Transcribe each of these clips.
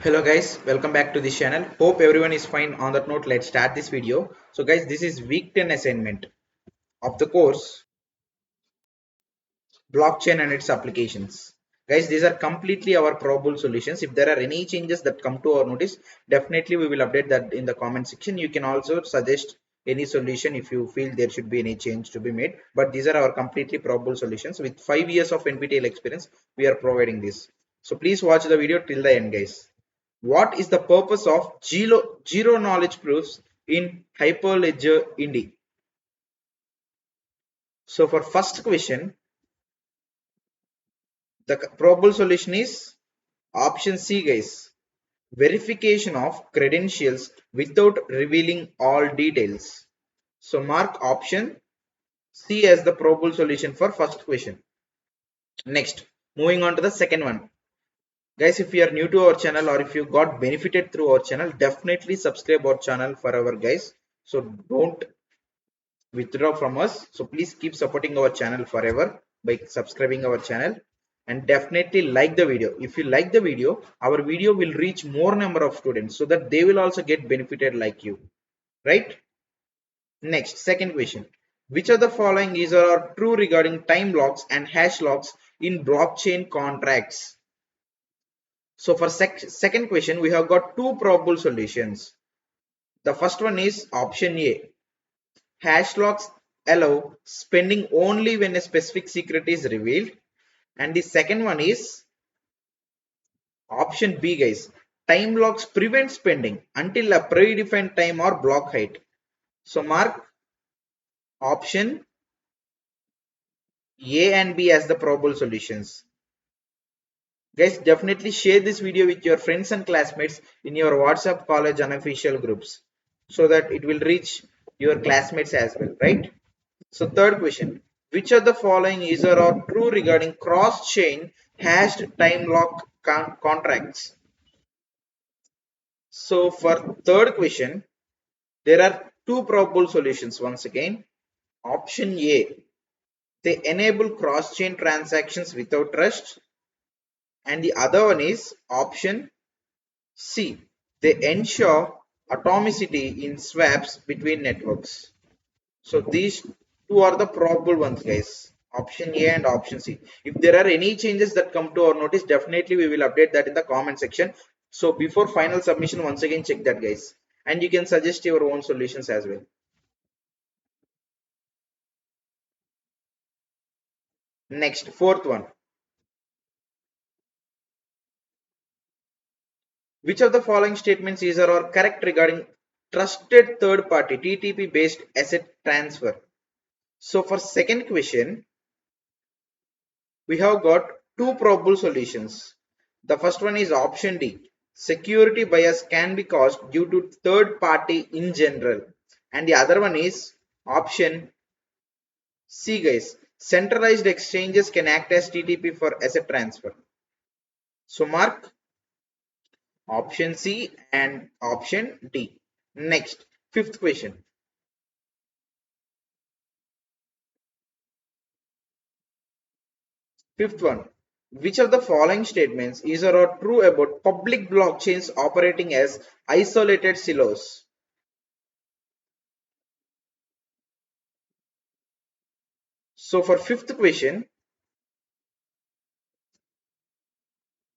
Hello guys, welcome back to this channel. Hope everyone is fine. On that note, let's start this video. So guys, this is week 10 assignment of the course blockchain and its applications. Guys, these are completely our probable solutions. If there are any changes that come to our notice, definitely we will update that in the comment section. You can also suggest any solution if you feel there should be any change to be made. But these are our completely probable solutions. With 5 years of NPTEL experience, we are providing this. So please watch the video till the end, guys. What is the purpose of zero knowledge proofs in Hyperledger Indy? So for first question, the probable solution is option C, guys. Verification of credentials without revealing all details. So mark option C as the probable solution for first question. Next, moving on to the second one. Guys, if you are new to our channel or if you got benefited through our channel, definitely subscribe our channel forever, guys. So don't withdraw from us. So please keep supporting our channel forever by subscribing our channel, and definitely like the video. If you like the video, our video will reach more number of students so that they will also get benefited like you, right? Next, second question. Which of the following is or are true regarding time locks and hash locks in blockchain contracts? So for second question, we have got two probable solutions. The first one is option A. Hashlocks allow spending only when a specific secret is revealed. And the second one is option B, guys. Time locks prevent spending until a predefined time or block height. So mark option A and B as the probable solutions. Guys, definitely share this video with your friends and classmates in your WhatsApp college unofficial groups so that it will reach your classmates as well, right? So third question, which of the following is or are true regarding cross-chain hashed time lock contracts? So for third question, there are two probable solutions once again. Option A, they enable cross-chain transactions without trust. And the other one is option C, they ensure atomicity in swaps between networks. So these two are the probable ones, guys. Option A and option C. If there are any changes that come to our notice, definitely we will update that in the comment section. So before final submission, once again check that, guys. And you can suggest your own solutions as well. Next, fourth one. Which of the following statements is or are correct regarding trusted third party TTP based asset transfer? So for second question, we have got two probable solutions. The first one is option D. Security bias can be caused due to third party in general. And the other one is option C, guys. Centralized exchanges can act as TTP for asset transfer. So mark option C and option D. Next, fifth question. Fifth one. Which of the following statements is or are true about public blockchains operating as isolated silos? So for fifth question,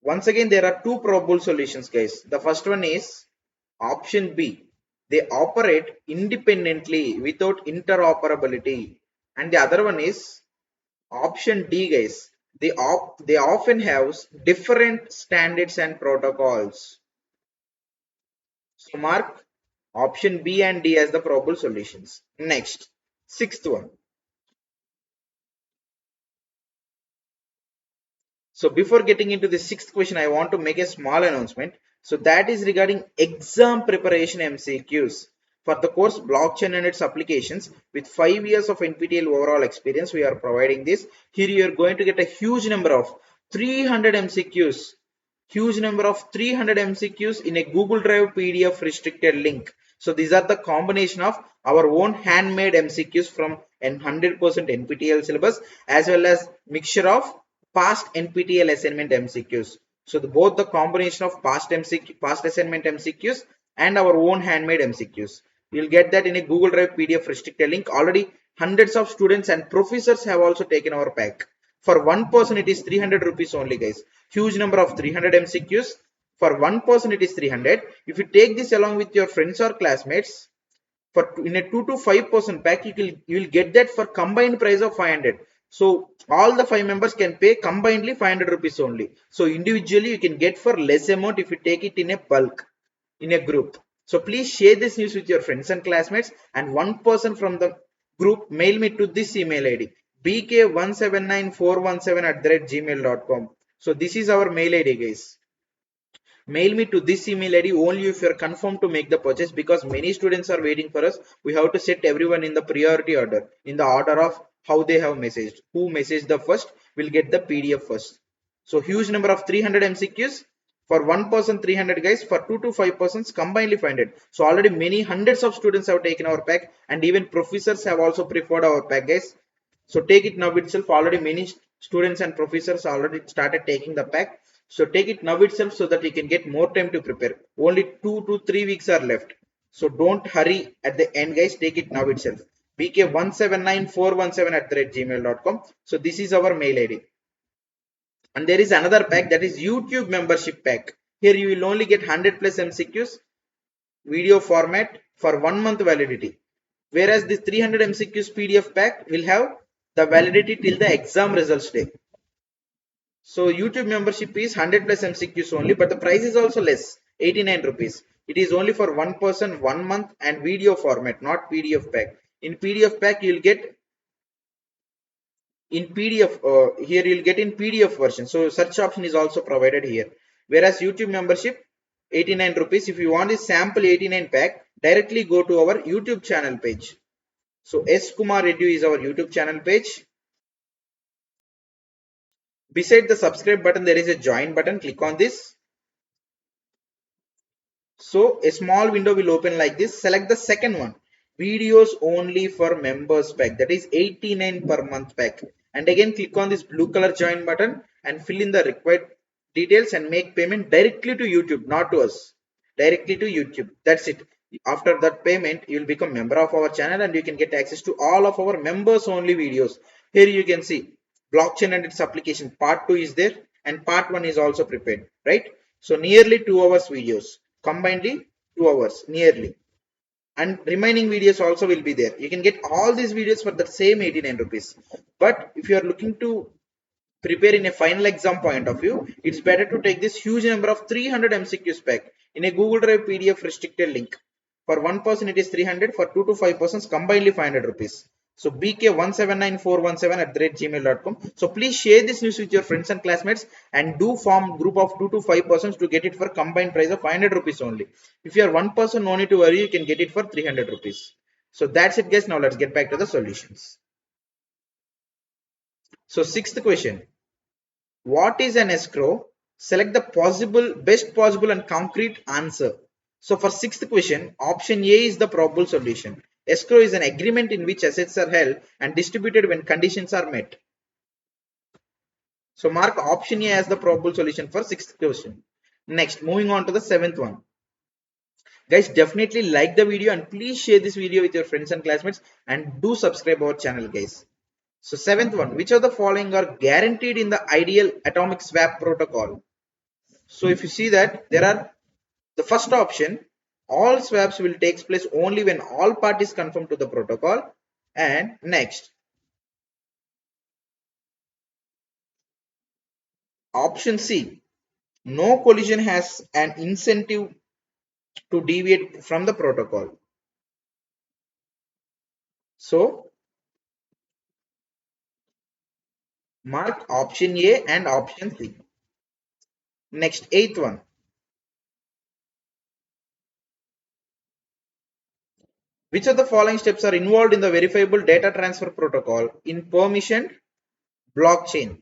once again there are two probable solutions, guys. The first one is option B. They operate independently without interoperability. And the other one is option D, guys. They often have different standards and protocols. So mark option B and D as the probable solutions. Next, sixth one. So before getting into the sixth question, I want to make a small announcement. So that is regarding exam preparation MCQs. For the course blockchain and its applications, with 5 years of NPTEL overall experience, we are providing this. Here you are going to get a huge number of 300 MCQs. Huge number of 300 MCQs in a Google Drive PDF restricted link. So these are the combination of our own handmade MCQs from 100% NPTEL syllabus as well as mixture of past NPTEL assignment MCQs. So both the combination of past assignment MCQs and our own handmade MCQs. You'll get that in a Google Drive PDF restricted link. Already hundreds of students and professors have also taken our pack. For one person it is 300 rupees only, guys. Huge number of 300 MCQs. For one person it is 300. If you take this along with your friends or classmates, for in a 2 to 5% pack you will get that for combined price of 500. So all the 5 members can pay combinedly 500 rupees only. So individually you can get for less amount if you take it in a bulk, in a group. So please share this news with your friends and classmates, and one person from the group mail me to this email id bk179417@gmail.com. So this is our mail id, guys. Mail me to this email id only if you are confirmed to make the purchase, because many students are waiting for us. We have to set everyone in the priority order, in the order of how they have messaged. Who messaged the first will get the PDF first. So huge number of 300 MCQs. For one person 300, guys. For 2 to 5 persons combinedly 500. So already many hundreds of students have taken our pack, and even professors have also preferred our pack, guys. So take it now itself. Already many students and professors already started taking the pack. So take it now itself so that you can get more time to prepare. Only 2 to 3 weeks are left. So don't hurry at the end, guys. Take it now itself. bk179417@gmail.com. So this is our mail ID. And there is another pack, that is YouTube membership pack. Here you will only get 100 plus MCQs, video format for 1 month validity. Whereas this 300 MCQs PDF pack will have the validity till the exam results day. So YouTube membership is 100 plus MCQs only, but the price is also less, 89 rupees. It is only for one person, 1 month, and video format, not PDF pack. In PDF pack, you will get in PDF. Here you will get in PDF version. So search option is also provided here. Whereas YouTube membership, 89 rupees. If you want this sample 89 pack, directly go to our YouTube channel page. So S Kumar Edu is our YouTube channel page. Beside the subscribe button, there is a join button. Click on this. So a small window will open like this. Select the second one, videos only for members pack, that is 89 per month pack. And again click on this blue color join button and fill in the required details and make payment directly to YouTube, not to us, directly to YouTube. That's it. After that payment, you will become member of our channel and you can get access to all of our members only videos. Here you can see blockchain and its application part 2 is there, and part 1 is also prepared, right? So nearly 2 hours videos, combinedly 2 hours nearly, and remaining videos also will be there. You can get all these videos for the same 89 rupees. But if you are looking to prepare in a final exam point of view, it's better to take this huge number of 300 MCQs pack in a Google Drive PDF restricted link. For one person it is 300, for 2 to 5 persons combinedly 500 rupees. So bk179417@gmail.com. So please share this news with your friends and classmates, and do form group of 2 to 5 persons to get it for combined price of 500 rupees only. If you are one person, no need to worry, you can get it for 300 rupees. So that's it, guys. Now let's get back to the solutions. So sixth question. What is an escrow? Select the best possible and concrete answer. So for sixth question, option A is the probable solution. Escrow is an agreement in which assets are held and distributed when conditions are met. So mark option A as the probable solution for sixth question. Next, moving on to the seventh one. Guys, definitely like the video and please share this video with your friends and classmates, and do subscribe our channel, guys. So seventh one, which of the following are guaranteed in the ideal atomic swap protocol? So if you see that, there are the first option, all swaps will take place only when all parties conform to the protocol. And next, option C, no collision has an incentive to deviate from the protocol. So mark option A and option C. Next, eighth one. Which of the following steps are involved in the verifiable data transfer protocol in permissioned blockchain?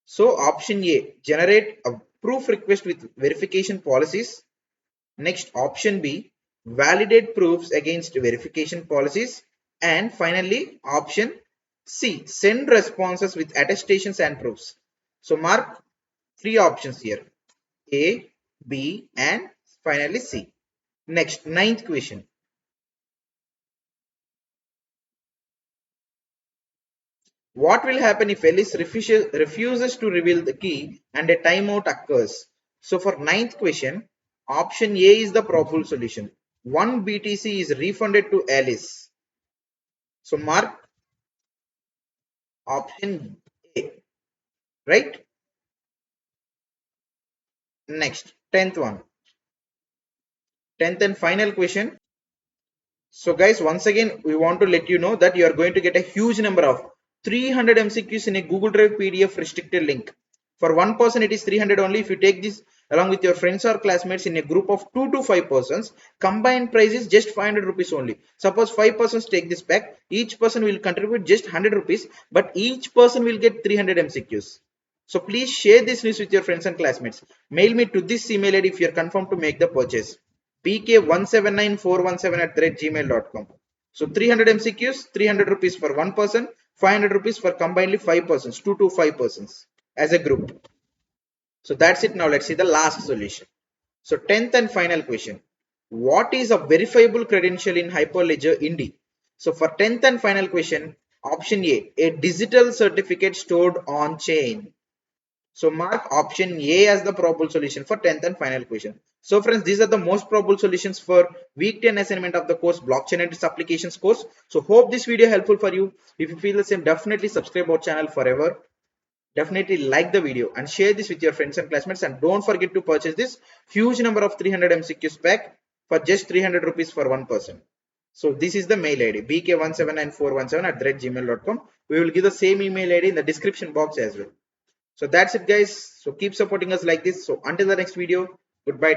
So option A, generate a proof request with verification policies. Next, option B, validate proofs against verification policies. And finally, option C, send responses with attestations and proofs. So mark three options here. A, B, and finally C. Next, ninth question. What will happen if Alice refuses to reveal the key and a timeout occurs? So for ninth question, option A is the probable solution. 1 BTC is refunded to Alice. So mark option A, right? Next, 10th one. 10th and final question. So guys, once again, we want to let you know that you are going to get a huge number of 300 MCQs in a Google Drive PDF restricted link. For one person, it is 300 only. If you take this along with your friends or classmates in a group of 2 to 5 persons, combined price is just 500 rupees only. Suppose 5 persons take this pack, each person will contribute just 100 rupees, but each person will get 300 MCQs. So please share this news with your friends and classmates. Mail me to this email ID if you are confirmed to make the purchase. pk179417@gmail.com. So 300 MCQs, 300 rupees for one person, 500 rupees for combinedly 5 persons, 2 to 5 persons as a group. So that's it. Now let's see the last solution. So 10th and final question. What is a verifiable credential in Hyperledger Indy? So for 10th and final question, option a digital certificate stored on chain. So mark option A as the probable solution for 10th and final question. So friends, these are the most probable solutions for week 10 assignment of the course Blockchain and its applications course. So hope this video helpful for you. If you feel the same, definitely subscribe our channel forever. Definitely like the video and share this with your friends and classmates, and don't forget to purchase this huge number of 300 MCQs pack for just 300 rupees for one person. So this is the mail ID bk179417@gmail.com. We will give the same email ID in the description box as well. So that's it guys. So keep supporting us like this. So until the next video, goodbye.